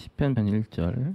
시편 1절.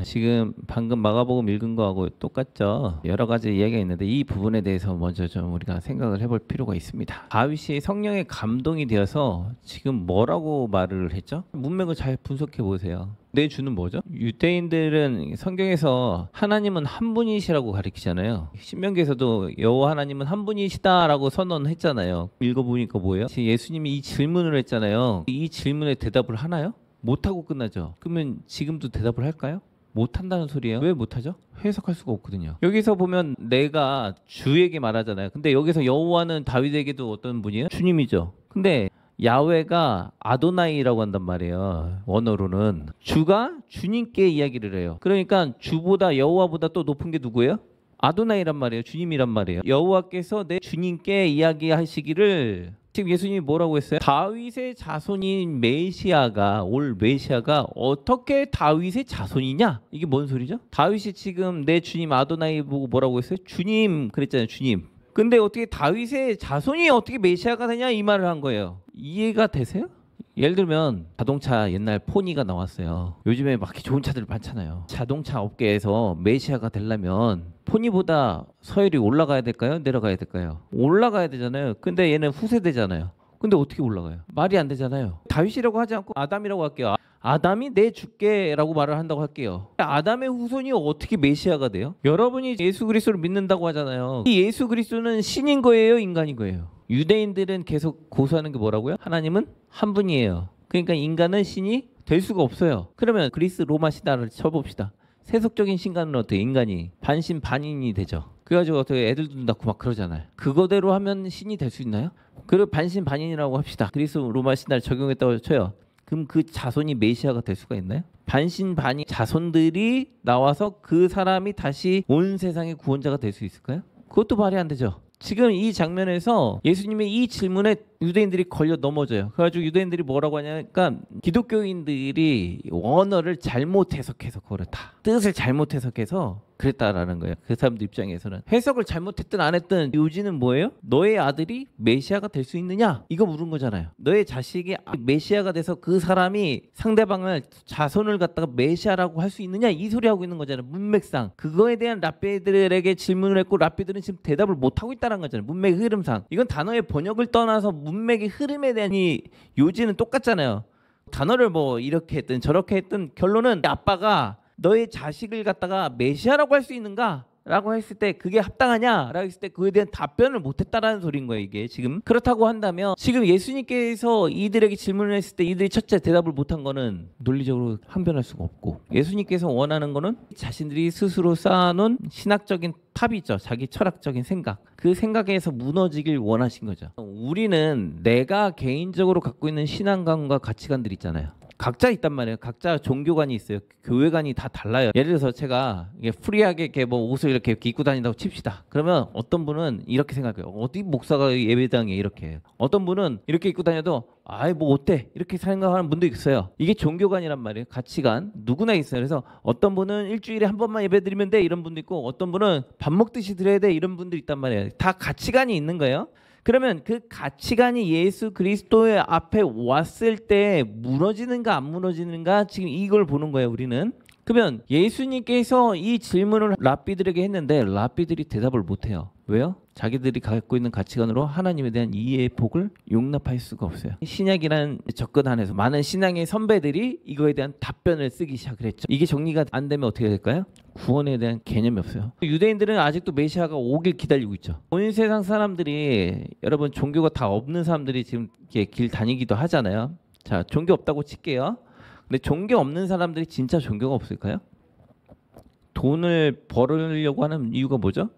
지금 방금 마가복음 읽은 거하고 똑같죠. 여러 가지 이야기가 있는데 이 부분에 대해서 먼저 좀 우리가 생각을 해볼 필요가 있습니다. 다윗이 성령의 감동이 되어서 지금 뭐라고 말을 했죠? 문맥을 잘 분석해 보세요. 내 주는 뭐죠? 유대인들은 성경에서 하나님은 한 분이시라고 가르치잖아요. 신명기에서도 여호와 하나님은 한 분이시다라고 선언했잖아요. 읽어보니까 뭐예요? 예수님이 이 질문을 했잖아요. 이 질문에 대답을 하나요? 못하고 끝나죠. 그러면 지금도 대답을 할까요? 못한다는 소리예요. 왜 못하죠? 해석할 수가 없거든요. 여기서 보면 내가 주에게 말하잖아요. 근데 여기서 여호와는 다윗에게도 어떤 분이에요? 주님이죠. 근데 야훼가 아도나이라고 한단 말이에요. 원어로는 주가 주님께 이야기를 해요. 그러니까 주보다 여호와보다 또 높은 게 누구예요? 아도나이란 말이에요. 주님이란 말이에요. 여호와께서 내 주님께 이야기하시기를, 지금 예수님이 뭐라고 했어요? 다윗의 자손인 메시아가, 올 메시아가 어떻게 다윗의 자손이냐? 이게 뭔 소리죠? 다윗이 지금 내 주님 아도나이 보고 뭐라고 했어요? 주님 그랬잖아요. 주님. 근데 어떻게 다윗의 자손이 어떻게 메시아가 되냐? 이 말을 한 거예요. 이해가 되세요? 예를 들면 자동차 옛날 포니가 나왔어요. 요즘에 막 좋은 차들 많잖아요. 자동차 업계에서 메시아가 되려면 포니보다 서열이 올라가야 될까요? 내려가야 될까요? 올라가야 되잖아요. 근데 얘는 후세대잖아요. 근데 어떻게 올라가요? 말이 안 되잖아요. 다윗이라고 하지 않고 아담이라고 할게요. 아담이 내 주께라고 말을 한다고 할게요. 아담의 후손이 어떻게 메시아가 돼요? 여러분이 예수 그리스도를 믿는다고 하잖아요. 이 예수 그리스도는 신인 거예요? 인간인 거예요? 유대인들은 계속 고수하는 게 뭐라고요? 하나님은 한 분이에요. 그러니까 인간은 신이 될 수가 없어요. 그러면 그리스 로마 신화를 쳐봅시다. 세속적인 신간은 어떻게 인간이 반신반인이 되죠. 그래가지고 어떻게 애들도 낳고 막 그러잖아요. 그거대로 하면 신이 될 수 있나요? 그리고 반신반인이라고 합시다. 그리스 로마 신화를 적용했다고 쳐요. 그럼 그 자손이 메시아가 될 수가 있나요? 반신반인 자손들이 나와서 그 사람이 다시 온 세상의 구원자가 될 수 있을까요? 그것도 말이 안 되죠. 지금 이 장면에서 예수님의 이 질문에 유대인들이 걸려 넘어져요. 그래가지고 유대인들이 뭐라고 하냐니까 기독교인들이 원어를 잘못 해석해서 그렇다. 뜻을 잘못 해석해서 그랬다라는 거예요. 그 사람들 입장에서는 해석을 잘못했든 안 했든 요지는 뭐예요? 너의 아들이 메시아가 될 수 있느냐? 이거 물은 거잖아요. 너의 자식이 메시아가 돼서 그 사람이 상대방을 자손을 갖다가 메시아라고 할 수 있느냐? 이 소리 하고 있는 거잖아요. 문맥상. 그거에 대한 랍비들에게 질문을 했고 랍비들은 지금 대답을 못 하고 있다는 거잖아요. 문맥 흐름상. 이건 단어의 번역을 떠나서 문맥의 흐름에 대한 이 요지는 똑같잖아요. 단어를 뭐 이렇게 했든 저렇게 했든 결론은 아빠가 너의 자식을 갖다가 메시아라고 할 수 있는가? 라고 했을 때 그게 합당하냐? 라고 했을 때 그에 대한 답변을 못했다라는 소리인 거예요. 이게 지금 그렇다고 한다면 지금 예수님께서 이들에게 질문을 했을 때 이들이 첫째 대답을 못한 거는 논리적으로 항변할 수가 없고, 예수님께서 원하는 거는 자신들이 스스로 쌓아놓은 신학적인 탑이 있죠. 자기 철학적인 생각, 그 생각에서 무너지길 원하신 거죠. 우리는 내가 개인적으로 갖고 있는 신앙관과 가치관들 있잖아요. 각자 있단 말이에요. 각자 종교관이 있어요. 교회관이 다 달라요. 예를 들어서 제가 이게 프리하게 이렇게 뭐 옷을 이렇게 입고 다닌다고 칩시다. 그러면 어떤 분은 이렇게 생각해요. 어디 목사가 예배당에 이렇게 해요. 어떤 분은 이렇게 입고 다녀도 아이 뭐 어때? 이렇게 생각하는 분도 있어요. 이게 종교관이란 말이에요. 가치관 누구나 있어요. 그래서 어떤 분은 일주일에 한 번만 예배드리면 돼 이런 분도 있고, 어떤 분은 밥 먹듯이 드려야 돼 이런 분도 있단 말이에요. 다 가치관이 있는 거예요. 그러면 그 가치관이 예수 그리스도의 앞에 왔을 때 무너지는가 안 무너지는가, 지금 이걸 보는 거예요. 우리는. 그러면 예수님께서 이 질문을 랍비들에게 했는데 랍비들이 대답을 못해요. 왜요? 자기들이 갖고 있는 가치관으로 하나님에 대한 이해의 폭을 용납할 수가 없어요. 신약이라는 접근 안에서 많은 신앙의 선배들이 이거에 대한 답변을 쓰기 시작을 했죠. 이게 정리가 안 되면 어떻게 될까요? 구원에 대한 개념이 없어요. 유대인들은 아직도 메시아가 오길 기다리고 있죠. 온 세상 사람들이, 여러분 종교가 다 없는 사람들이 지금 이렇게 길 다니기도 하잖아요. 자, 종교 없다고 칠게요. 근데 종교 없는 사람들이 진짜 종교가 없을까요? 돈을 벌으려고 하는 이유가 뭐죠?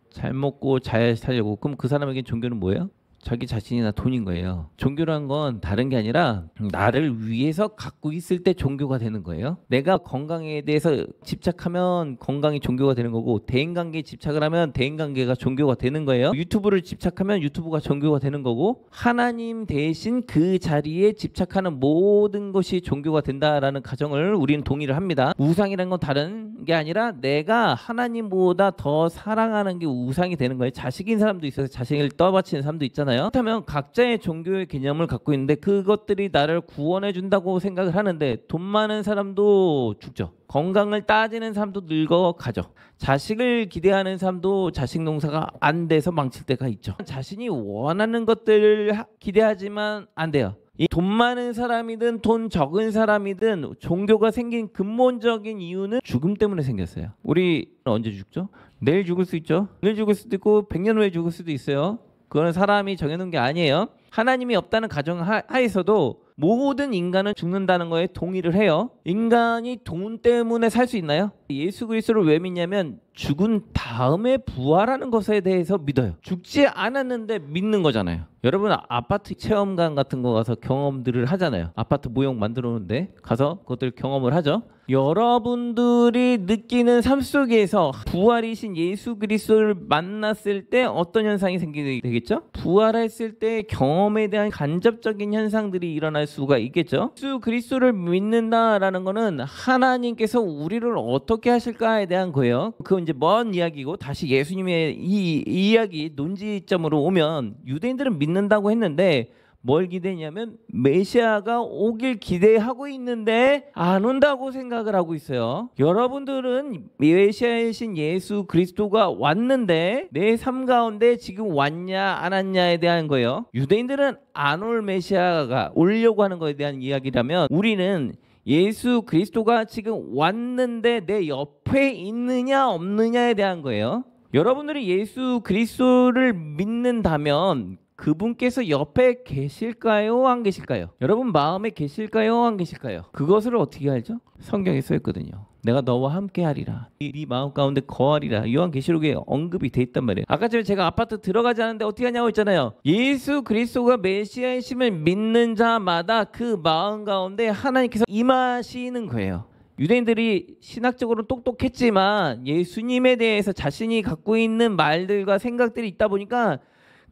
잘 먹고 잘 살려고. 그럼 그 사람에게 종교는 뭐예요? 자기 자신이나 돈인 거예요. 종교란 건 다른 게 아니라 나를 위해서 갖고 있을 때 종교가 되는 거예요. 내가 건강에 대해서 집착하면 건강이 종교가 되는 거고, 대인관계에 집착을 하면 대인관계가 종교가 되는 거예요. 유튜브를 집착하면 유튜브가 종교가 되는 거고, 하나님 대신 그 자리에 집착하는 모든 것이 종교가 된다라는 가정을 우리는 동의를 합니다. 우상이라는 건 다른 게 아니라 내가 하나님보다 더 사랑하는 게 우상이 되는 거예요. 자식인 사람도 있어서 자식을 떠받치는 사람도 있잖아요. 있잖아요. 그렇다면 각자의 종교의 개념을 갖고 있는데 그것들이 나를 구원해 준다고 생각을 하는데 돈 많은 사람도 죽죠. 건강을 따지는 사람도 늙어가죠. 자식을 기대하는 사람도 자식 농사가 안 돼서 망칠 때가 있죠. 자신이 원하는 것들을 기대하지만 안 돼요. 이 돈 많은 사람이든 돈 적은 사람이든 종교가 생긴 근본적인 이유는 죽음 때문에 생겼어요. 우리 언제 죽죠? 내일 죽을 수 있죠. 오늘 죽을 수도 있고 100년 후에 죽을 수도 있어요. 그건 사람이 정해놓은 게 아니에요. 하나님이 없다는 가정하에서도 모든 인간은 죽는다는 거에 동의를 해요. 인간이 돈 때문에 살 수 있나요? 예수 그리스도를 왜 믿냐면 죽은 다음에 부활하는 것에 대해서 믿어요. 죽지 않았는데 믿는 거잖아요. 여러분 아파트 체험관 같은 거 가서 경험들을 하잖아요. 아파트 모형 만들어 놓는데 가서 그것들 경험을 하죠. 여러분들이 느끼는 삶 속에서 부활이신 예수 그리스도를 만났을 때 어떤 현상이 생기게 되겠죠? 부활했을 때 경험에 대한 간접적인 현상들이 일어날 수가 있겠죠. 예수 그리스도를 믿는다라는 거는 하나님께서 우리를 어떻게 하실까에 대한 거예요. 그건 이제 먼 이야기고 다시 예수님의 이 이야기 논지점으로 오면 유대인들은 믿는다고 했는데 뭘 기대냐면 메시아가 오길 기대하고 있는데 안 온다고 생각을 하고 있어요. 여러분들은 메시아이신 예수 그리스도가 왔는데 내 삶 가운데 지금 왔냐 안 왔냐에 대한 거예요. 유대인들은 안 올 메시아가 오려고 하는 것에 대한 이야기라면 우리는 예수 그리스도가 지금 왔는데 내 옆에 있느냐 없느냐에 대한 거예요. 여러분들이 예수 그리스도를 믿는다면 그분께서 옆에 계실까요? 안 계실까요? 여러분 마음에 계실까요? 안 계실까요? 그것을 어떻게 알죠? 성경에 써 있거든요. 내가 너와 함께 하리라. 네 마음 가운데 거하리라. 요한계시록에 언급이 돼 있단 말이에요. 아까 전에 제가 아파트 들어가지 않는데 어떻게 하냐고 했잖아요. 예수 그리스도가 메시아이심을 믿는 자마다 그 마음 가운데 하나님께서 임하시는 거예요. 유대인들이 신학적으로 똑똑했지만 예수님에 대해서 자신이 갖고 있는 말들과 생각들이 있다 보니까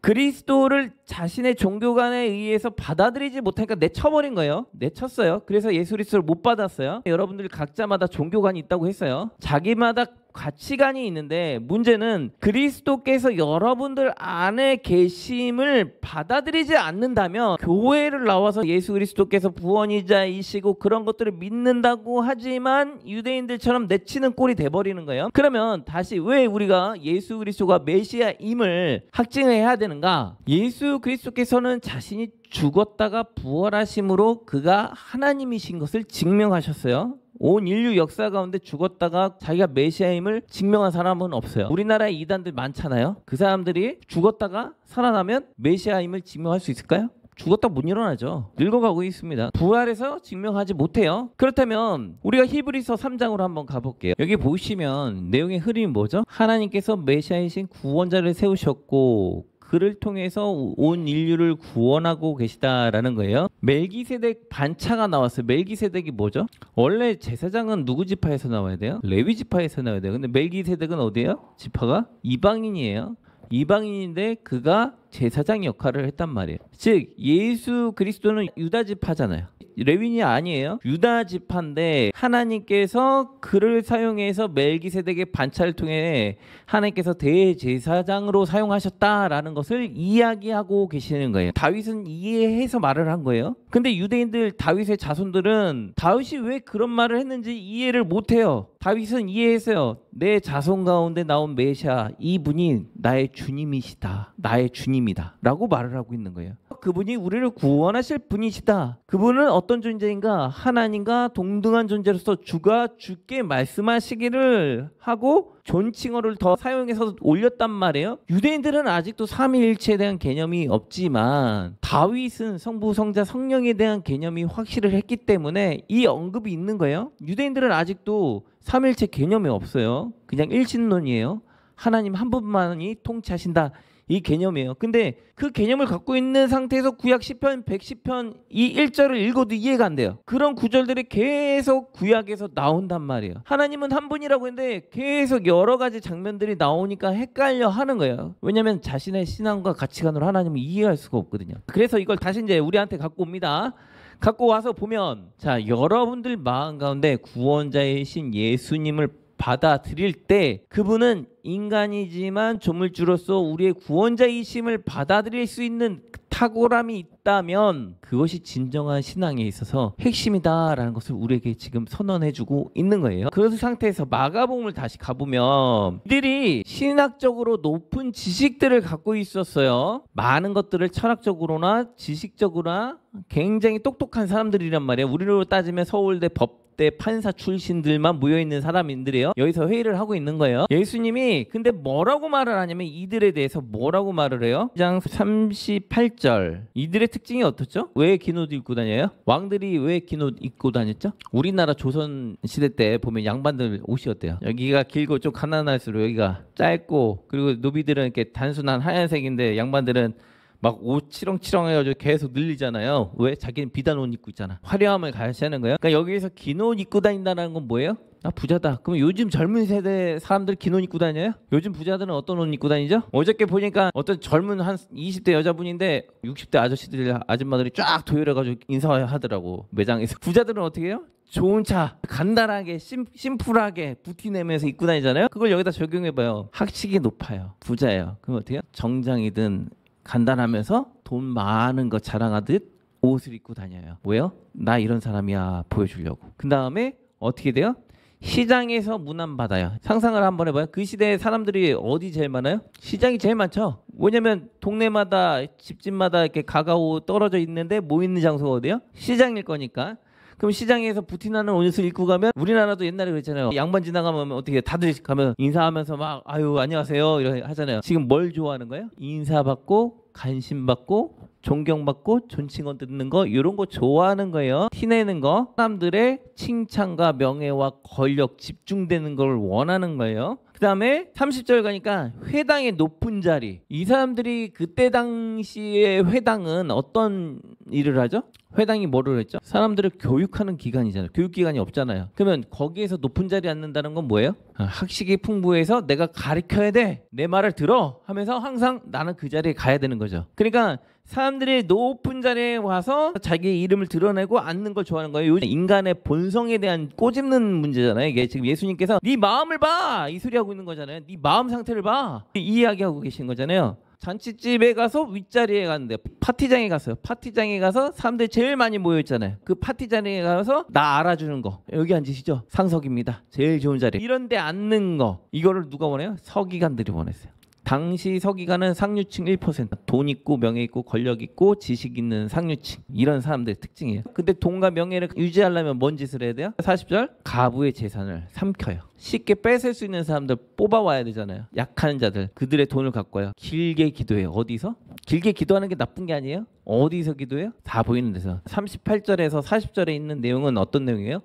그리스도를 자신의 종교관에 의해서 받아들이지 못하니까 내쳐버린 거예요. 내쳤어요. 그래서 예수 그리스도를 못 받았어요. 여러분들 각자마다 종교관이 있다고 했어요. 자기마다 가치관이 있는데 문제는 그리스도께서 여러분들 안에 계심을 받아들이지 않는다면 교회를 나와서 예수 그리스도께서 구원이자이시고 그런 것들을 믿는다고 하지만 유대인들처럼 내치는 꼴이 돼버리는 거예요. 그러면 다시 왜 우리가 예수 그리스도가 메시아임을 확증해야 되는가? 예수 그리스도께서는 자신이 죽었다가 부활하심으로 그가 하나님이신 것을 증명하셨어요. 온 인류 역사 가운데 죽었다가 자기가 메시아임을 증명한 사람은 없어요. 우리나라에 이단들 많잖아요. 그 사람들이 죽었다가 살아나면 메시아임을 증명할 수 있을까요? 죽었다 못 일어나죠. 늙어가고 있습니다. 부활해서 증명하지 못해요. 그렇다면 우리가 히브리서 3장으로 한번 가볼게요. 여기 보시면 내용의 흐름이 뭐죠? 하나님께서 메시아이신 구원자를 세우셨고 그를 통해서 온 인류를 구원하고 계시다라는 거예요. 멜기세덱 반차가 나왔어요. 멜기세덱이 뭐죠? 원래 제사장은 누구 지파에서 나와야 돼요? 레위 지파에서 나와야 돼요. 근데 멜기세덱은 어디예요? 지파가 이방인이에요. 이방인인데 그가 제사장 역할을 했단 말이에요. 즉 예수 그리스도는 유다 지파잖아요. 레위인이 아니에요. 유다 지파인데 하나님께서 그를 사용해서 멜기세덱의 반차를 통해 하나님께서 대제사장으로 사용하셨다라는 것을 이야기하고 계시는 거예요. 다윗은 이해해서 말을 한 거예요. 근데 유대인들 다윗의 자손들은 다윗이 왜 그런 말을 했는지 이해를 못해요. 다윗은 이해했어요. 내 자손 가운데 나온 메시아 이분이 나의 주님이시다. 나의 주님이다 라고 말을 하고 있는 거예요. 그분이 우리를 구원하실 분이시다. 그분은 어떤 존재인가? 하나님과 동등한 존재로서 주가 주께 말씀하시기를 하고 존칭어를 더 사용해서 올렸단 말이에요. 유대인들은 아직도 삼위일체에 대한 개념이 없지만 다윗은 성부, 성자, 성령에 대한 개념이 확실을 했기 때문에 이 언급이 있는 거예요. 유대인들은 아직도 삼위일체 개념이 없어요. 그냥 일신론이에요. 하나님 한 분만이 통치하신다. 이 개념이에요. 근데 그 개념을 갖고 있는 상태에서 구약 시편 110편 이 1절을 읽어도 이해가 안 돼요. 그런 구절들이 계속 구약에서 나온단 말이에요. 하나님은 한 분이라고 했는데 계속 여러 가지 장면들이 나오니까 헷갈려 하는 거예요. 왜냐하면 자신의 신앙과 가치관으로 하나님을 이해할 수가 없거든요. 그래서 이걸 다시 이제 우리한테 갖고 옵니다. 갖고 와서 보면 자 여러분들 마음 가운데 구원자이신 예수님을 받아들일 때 그분은 인간이지만 조물주로서 우리의 구원자이심을 받아들일 수 있는 탁월함이 있다면 그것이 진정한 신앙에 있어서 핵심이다라는 것을 우리에게 지금 선언해주고 있는 거예요. 그런 상태에서 마가복음을 다시 가보면 이들이 신학적으로 높은 지식들을 갖고 있었어요. 많은 것들을 철학적으로나 지식적으로나 굉장히 똑똑한 사람들이란 말이에요. 우리로 따지면 서울대 법대 판사 출신들만 모여있는 사람들이에요. 여기서 회의를 하고 있는 거예요. 예수님이 근데 뭐라고 말을 하냐면 이들에 대해서 뭐라고 말을 해요? 1장 38절 이들의 특징이 어떻죠? 왜 긴 옷 입고 다녀요? 왕들이 왜 긴 옷 입고 다녔죠? 우리나라 조선 시대 때 보면 양반들 옷이 어때요? 여기가 길고 좀 가난할수록 여기가 짧고 그리고 노비들은 이렇게 단순한 하얀색인데 양반들은 막 옷 치렁치렁 해가지고 계속 늘리잖아요. 왜? 자기는 비단 옷 입고 있잖아. 화려함을 가시하는 거예요. 그러니까 여기에서 긴 옷 입고 다닌다는 건 뭐예요? 아 부자다. 그럼 요즘 젊은 세대 사람들 긴 옷 입고 다녀요? 요즘 부자들은 어떤 옷 입고 다니죠? 어저께 보니까 어떤 젊은 한 20대 여자분인데 60대 아저씨들 아줌마들이 쫙 도열해가지고 인사하더라고 매장에서. 부자들은 어떻게 해요? 좋은 차 간단하게 심플하게 부티내면서 입고 다니잖아요. 그걸 여기다 적용해봐요. 학식이 높아요. 부자예요. 그럼 어떻게 해요? 정장이든 간단하면서 돈 많은 거 자랑하듯 옷을 입고 다녀요. 왜요? 나 이런 사람이야 보여주려고. 그 다음에 어떻게 돼요? 시장에서 문안받아요. 상상을 한번 해봐요. 그 시대에 사람들이 어디 제일 많아요? 시장이 제일 많죠. 왜냐면 동네마다 집집마다 이렇게 가가오 떨어져 있는데 모이는 장소가 어디요? 시장일 거니까. 그럼 시장에서 부티나는 옷을 입고 가면 우리나라도 옛날에 그랬잖아요. 양반 지나가면 어떻게 다들 가면 인사하면서 막 아유 안녕하세요 이렇게 하잖아요. 지금 뭘 좋아하는 거예요? 인사받고 관심받고 존경받고 존칭 얻는 거 이런 거 좋아하는 거예요. 티내는 거. 사람들의 칭찬과 명예와 권력 집중되는 걸 원하는 거예요. 그 다음에 30절 가니까 회당의 높은 자리. 이 사람들이 그때 당시의 회당은 어떤 일을 하죠? 회당이 뭐를 했죠? 사람들을 교육하는 기관이잖아요. 교육기관이 없잖아요. 그러면 거기에서 높은 자리에 앉는다는 건 뭐예요? 학식이 풍부해서 내가 가르쳐야 돼. 내 말을 들어 하면서 항상 나는 그 자리에 가야 되는 거죠. 그러니까 사람들이 높은 자리에 와서 자기 이름을 드러내고 앉는 걸 좋아하는 거예요. 요즘 인간의 본성에 대한 꼬집는 문제잖아요. 이게 지금 예수님께서 네 마음을 봐! 이 소리 하고 있는 거잖아요. 네 마음 상태를 봐! 이 이야기하고 계신 거잖아요. 잔치집에 가서 윗자리에 갔는데 파티장에 갔어요. 파티장에 가서 사람들이 제일 많이 모여있잖아요. 그 파티장에 가서 나 알아주는 거 여기 앉으시죠? 상석입니다. 제일 좋은 자리. 이런 데 앉는 거 이거를 누가 원해요? 서기관들이 원했어요. 당시 서기관은 상류층 1%. 돈 있고 명예 있고 권력 있고 지식 있는 상류층. 이런 사람들의 특징이에요. 근데 돈과 명예를 유지하려면 뭔 짓을 해야 돼요? 40절 가부의 재산을 삼켜요. 쉽게 뺏을 수 있는 사람들 뽑아와야 되잖아요. 약한 자들 그들의 돈을 갖고 와요. 길게 기도해요. 어디서? 길게 기도하는 게 나쁜 게 아니에요. 어디서 기도해요? 다 보이는 데서. 38절에서 40절에 있는 내용은 어떤 내용이에요?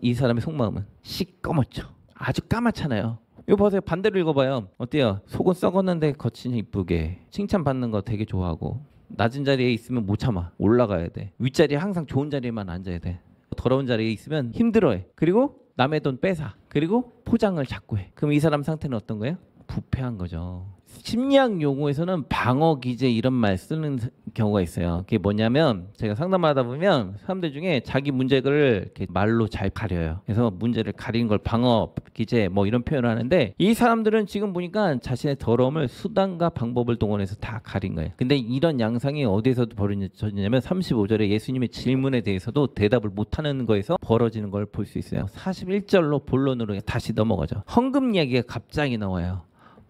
이 사람의 속마음은 시꺼멓죠. 아주 까맣잖아요. 이거 보세요. 반대로 읽어봐요. 어때요? 속은 썩었는데 겉은 이쁘게. 칭찬받는 거 되게 좋아하고 낮은 자리에 있으면 못 참아. 올라가야 돼. 윗자리에 항상 좋은 자리에만 앉아야 돼. 더러운 자리에 있으면 힘들어해. 그리고 남의 돈 뺏어. 그리고 포장을 자꾸 해. 그럼 이 사람 상태는 어떤 거예요? 부패한 거죠. 심리학 용어에서는 방어 기제 이런 말 쓰는 경우가 있어요. 그게 뭐냐면 제가 상담하다 보면 사람들 중에 자기 문제를 이렇게 말로 잘 가려요. 그래서 문제를 가리는 걸 방어 기제 뭐 이런 표현을 하는데 이 사람들은 지금 보니까 자신의 더러움을 수단과 방법을 동원해서 다 가린 거예요. 근데 이런 양상이 어디에서도 벌어지냐면 35절에 예수님의 질문에 대해서도 대답을 못하는 거에서 벌어지는 걸 볼 수 있어요. 41절로 본론으로 다시 넘어가죠. 헌금 이야기가 갑자기 나와요.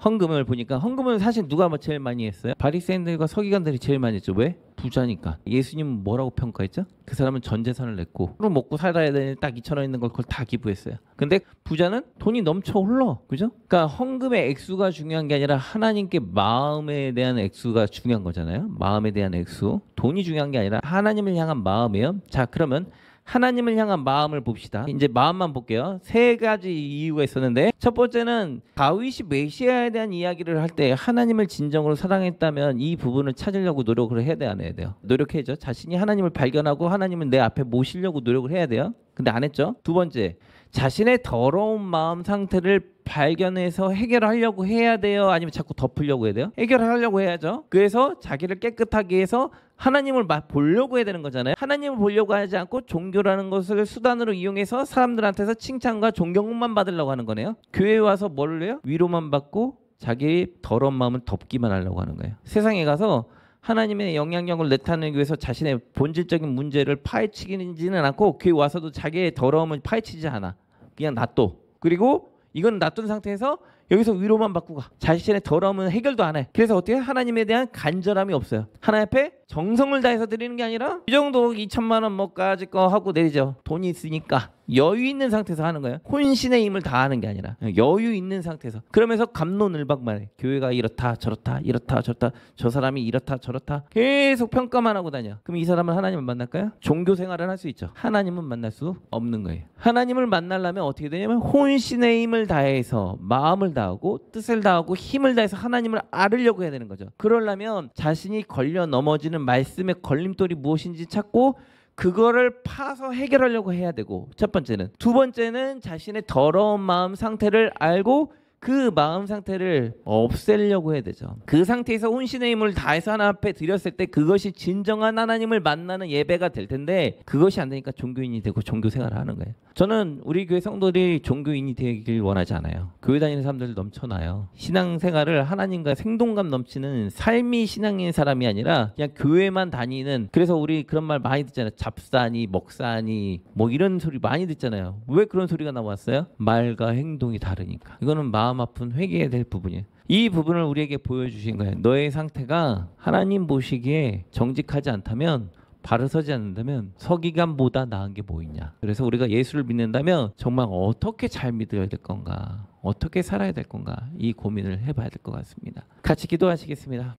헌금을 보니까 헌금은 사실 누가 제일 많이 했어요? 바리새인들과 서기관들이 제일 많이 했죠. 왜? 부자니까. 예수님은 뭐라고 평가했죠? 그 사람은 전 재산을 냈고 하루 먹고 살아야 되는 딱 2,000원 있는 걸 그걸 다 기부했어요. 근데 부자는 돈이 넘쳐 흘러. 그죠? 그러니까 헌금의 액수가 중요한 게 아니라 하나님께 마음에 대한 액수가 중요한 거잖아요. 마음에 대한 액수. 돈이 중요한 게 아니라 하나님을 향한 마음이에요. 자, 그러면 하나님을 향한 마음을 봅시다. 이제 마음만 볼게요. 세 가지 이유가 있었는데 첫 번째는 다윗이 메시아에 대한 이야기를 할 때 하나님을 진정으로 사랑했다면 이 부분을 찾으려고 노력을 해야 돼, 안 해야 돼요? 노력해야죠. 자신이 하나님을 발견하고 하나님을 내 앞에 모시려고 노력을 해야 돼요. 근데 안 했죠. 두 번째, 자신의 더러운 마음 상태를 발견해서 해결하려고 해야 돼요? 아니면 자꾸 덮으려고 해야 돼요? 해결하려고 해야죠. 그래서 자기를 깨끗하게 해서 하나님을 보려고 해야 되는 거잖아요. 하나님을 보려고 하지 않고 종교라는 것을 수단으로 이용해서 사람들한테서 칭찬과 존경만 받으려고 하는 거네요. 교회에 와서 뭘 해요? 위로만 받고 자기 더러운 마음을 덮기만 하려고 하는 거예요. 세상에 가서 하나님의 영향력을 나타내기 위해서 자신의 본질적인 문제를 파헤치지는 않고 교회 와서도 자기의 더러움을 파헤치지 않아. 그냥 놔둬. 그리고 이건 놔둔 상태에서 여기서 위로만 받고 가. 자신의 더러움은 해결도 안 해. 그래서 어떻게 하나님에 대한 간절함이 없어요. 하나님 앞에 정성을 다해서 드리는 게 아니라 이 정도 2천만 원 뭐까지 거 하고 내리죠. 돈이 있으니까 여유 있는 상태에서 하는 거예요. 혼신의 힘을 다하는 게 아니라 여유 있는 상태에서. 그러면서 갑론을박만 해. 교회가 이렇다 저렇다 이렇다 저렇다 저 사람이 이렇다 저렇다 계속 평가만 하고 다녀. 그럼 이 사람은 하나님을 만날까요? 종교 생활을 할 수 있죠. 하나님은 만날 수 없는 거예요. 하나님을 만나려면 어떻게 되냐면 혼신의 힘을 다해서 마음을 다하고 뜻을 다하고 힘을 다해서 하나님을 알으려고 해야 되는 거죠. 그러려면 자신이 걸려 넘어지는 말씀의 걸림돌이 무엇인지 찾고 그거를 파서 해결하려고 해야 되고, 첫 번째는. 두 번째는 자신의 더러운 마음 상태를 알고 그 마음 상태를 없애려고 해야 되죠. 그 상태에서 혼신의 힘을 다해서 하나님 앞에 드렸을 때 그것이 진정한 하나님을 만나는 예배가 될 텐데 그것이 안 되니까 종교인이 되고 종교 생활을 하는 거예요. 저는 우리 교회 성도들이 종교인이 되길 원하지 않아요. 교회 다니는 사람들 넘쳐나요. 신앙생활을 하나님과 생동감 넘치는 삶이 신앙인 사람이 아니라 그냥 교회만 다니는, 그래서 우리 그런 말 많이 듣잖아요. 잡사니 먹사니 뭐 이런 소리 많이 듣잖아요. 왜 그런 소리가 나왔어요? 말과 행동이 다르니까. 이거는 마음 아픈 회개해야 될 부분이에요. 이 부분을 우리에게 보여주신 거예요. 너의 상태가 하나님 보시기에 정직하지 않다면, 바로 서지 않는다면 서기관보다 나은 게 뭐 있냐. 그래서 우리가 예수를 믿는다면 정말 어떻게 잘 믿어야 될 건가, 어떻게 살아야 될 건가, 이 고민을 해봐야 될 것 같습니다. 같이 기도하시겠습니다.